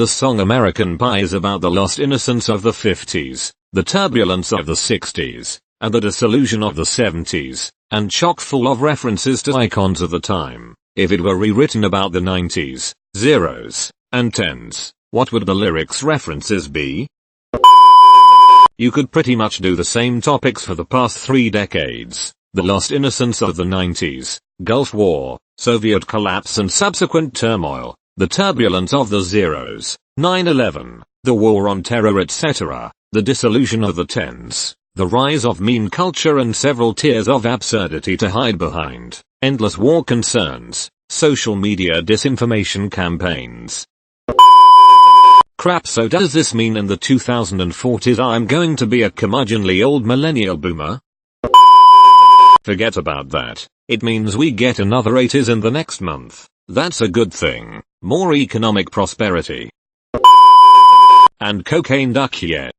The song American Pie is about the lost innocence of the 50s, the turbulence of the 60s, and the disillusion of the 70s, and chock full of references to icons of the time. If it were rewritten about the 90s, zeros, and tens, what would the lyrics references be? You could pretty much do the same topics for the past 3 decades. The lost innocence of the 90s, Gulf War, Soviet collapse and subsequent turmoil, the turbulence of the zeros, 9/11, the war on terror etc., the disillusion of the tens, the rise of meme culture and several tiers of absurdity to hide behind, endless war concerns, social media disinformation campaigns. Crap, so does this mean in the 2040s I'm going to be a curmudgeonly old millennial boomer? Forget about that. It means we get another 80s in the next month. That's a good thing. More economic prosperity. And cocaine duck yeah.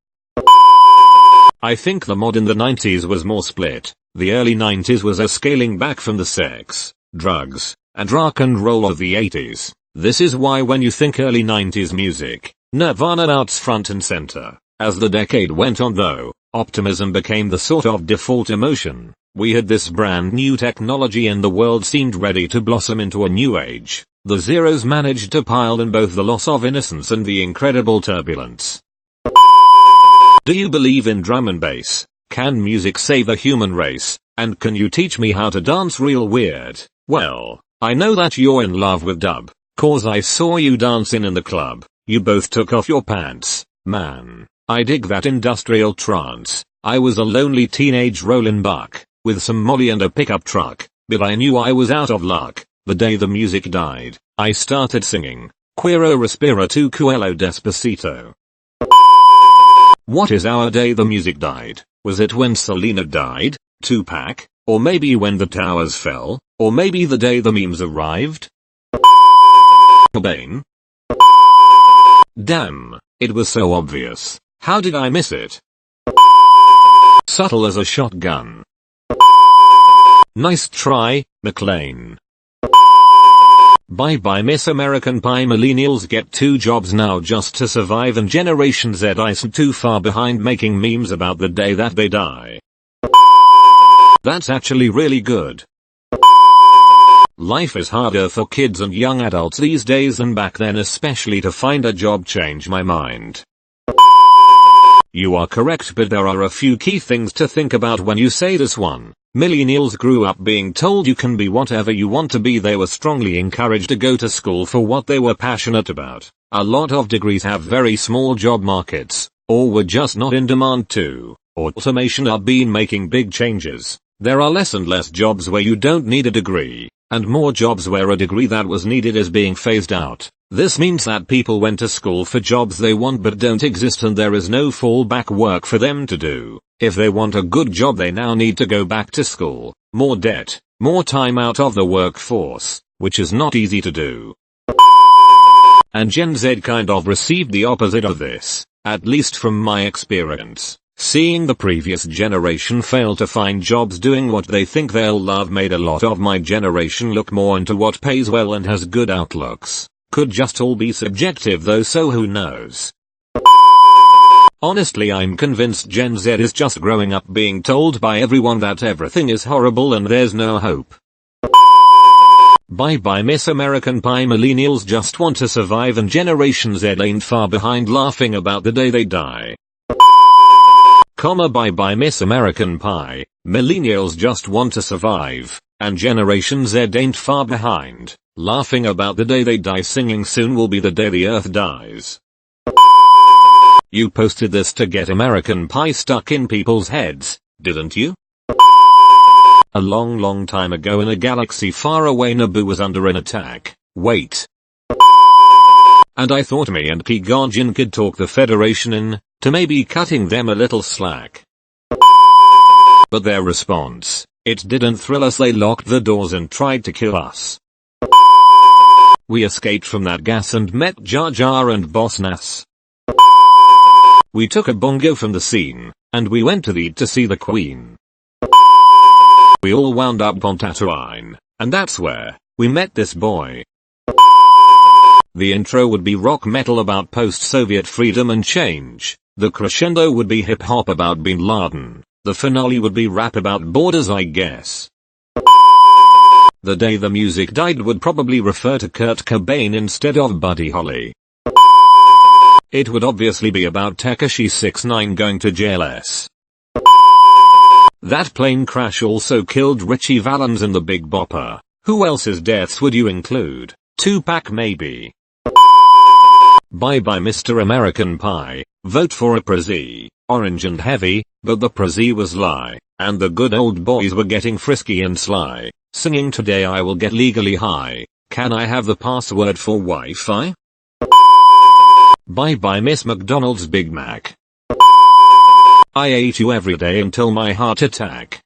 I think the mod in the 90s was more split. The early 90s was a scaling back from the sex, drugs, and rock and roll of the 80s. This is why when you think early 90s music, Nirvana outs front and center. As the decade went on though, optimism became the sort of default emotion. We had this brand new technology and the world seemed ready to blossom into a new age. The zeros managed to pile in both the loss of innocence and the incredible turbulence. Do you believe in drum and bass? Can music save the human race? And can you teach me how to dance real weird? Well, I know that you're in love with dub, 'cause I saw you dancing in the club. You both took off your pants. Man, I dig that industrial trance. I was a lonely teenage rollin' buck, with some molly and a pickup truck, but I knew I was out of luck. The day the music died, I started singing, Quiero respira tu cuello despacito. What is our day the music died? Was it when Selena died, Tupac, or maybe when the towers fell, or maybe the day the memes arrived? Cobain? Damn, it was so obvious. How did I miss it? Subtle as a shotgun. Nice try, McLean. Bye bye Miss American Pie. Millennials get 2 jobs now just to survive and Generation Z isn't too far behind making memes about the day that they die. That's actually really good. Life is harder for kids and young adults these days than back then, especially to find a job. Change my mind. You are correct, but there are a few key things to think about when you say this one. Millennials grew up being told you can be whatever you want to be. They were strongly encouraged to go to school for what they were passionate about. A lot of degrees have very small job markets, or were just not in demand too. Automation are been making big changes. There are less and less jobs where you don't need a degree, and more jobs where a degree that was needed is being phased out. This means that people went to school for jobs they want but don't exist, and there is no fallback work for them to do. If they want a good job they now need to go back to school. More debt, more time out of the workforce, which is not easy to do. And Gen Z kind of received the opposite of this, at least from my experience. Seeing the previous generation fail to find jobs doing what they think they'll love made a lot of my generation look more into what pays well and has good outlooks. Could just all be subjective though, so who knows. Honestly, I'm convinced Gen Z is just growing up being told by everyone that everything is horrible and there's no hope. Bye bye Miss American Pie. Millennials just want to survive and Generation Z ain't far behind, laughing about the day they die. Bye bye Miss American Pie. Millennials just want to survive, and Generation Z ain't far behind, laughing about the day they die, singing soon will be the day the earth dies. You posted this to get American Pie stuck in people's heads, didn't you? A long time ago in a galaxy far away, Naboo was under an attack. Wait. And I thought me and Qui Gon Jinn could talk the Federation into maybe cutting them a little slack. But their response, it didn't thrill us. They locked the doors and tried to kill us. We escaped from that gas and met Jar Jar and Boss Nass. We took a bongo from the scene, and we went to the to see the Queen. We all wound up on Tatooine, and that's where we met this boy. The intro would be rock metal about post-Soviet freedom and change. The crescendo would be hip-hop about Bin Laden. The finale would be rap about borders, I guess. The day the music died would probably refer to Kurt Cobain instead of Buddy Holly. It would obviously be about Tekashi 6ix9ine going to jail. That plane crash also killed Richie Valens in the Big Bopper. Who else's deaths would you include? Tupac maybe. Bye bye Mr. American Pie. Vote for a Prezi. Orange and heavy, but the Prezi was lie. And the good old boys were getting frisky and sly. Singing today I will get legally high. Can I have the password for Wi-Fi? Bye bye Miss McDonald's Big Mac. I ate you every day until my heart attack.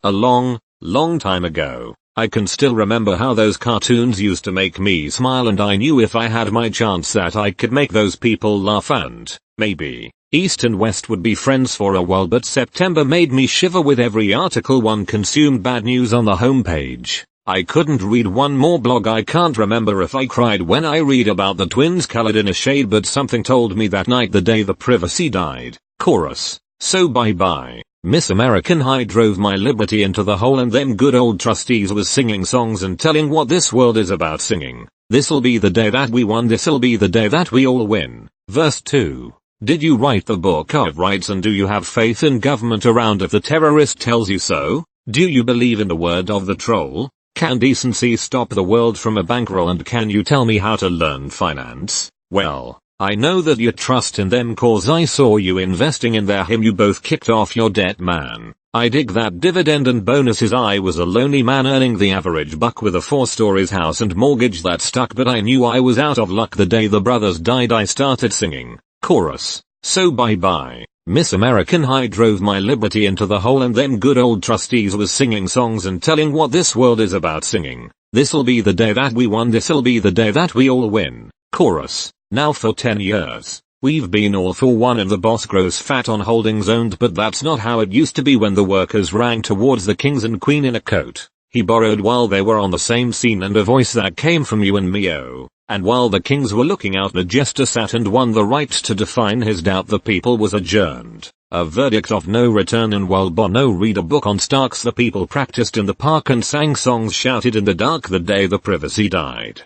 A long time ago, I can still remember how those cartoons used to make me smile, and I knew if I had my chance that I could make those people laugh, and maybe East and West would be friends for a while, but September made me shiver with every article one consumed. Bad news on the homepage. I couldn't read one more blog. I can't remember if I cried when I read about the twins colored in a shade, but something told me that night the day the privacy died. Chorus. So bye bye. Miss American High drove my liberty into the hole, and them good old trustees was singing songs and telling what this world is about singing. This'll be the day that we won, this'll be the day that we all win. Verse 2. Did you write the Book of Rights, and do you have faith in government around if the terrorist tells you so? Do you believe in the word of the troll? Can decency stop the world from a bankroll, and can you tell me how to learn finance? Well, I know that you trust in them cause I saw you investing in their him. You both kicked off your debt, man. I dig that dividend and bonuses. I was a lonely man earning the average buck with a 4 stories house and mortgage that stuck, but I knew I was out of luck the day the brothers died. I started singing. Chorus. So bye bye. Miss American High drove my liberty into the hole, and them good old trustees was singing songs and telling what this world is about singing. This'll be the day that we won, this'll be the day that we all win. Chorus. Now for 10 years, we've been all for one and the boss grows fat on holdings owned, but that's not how it used to be when the workers ran towards the kings and queen in a coat. He borrowed while they were on the same scene, and a voice that came from you and me, oh. And while the kings were looking out, the jester sat and won the right to define his doubt. The people was adjourned. A verdict of no return, and while Bono read a book on Starks, the people practiced in the park and sang songs, shouted in the dark the day the privacy died.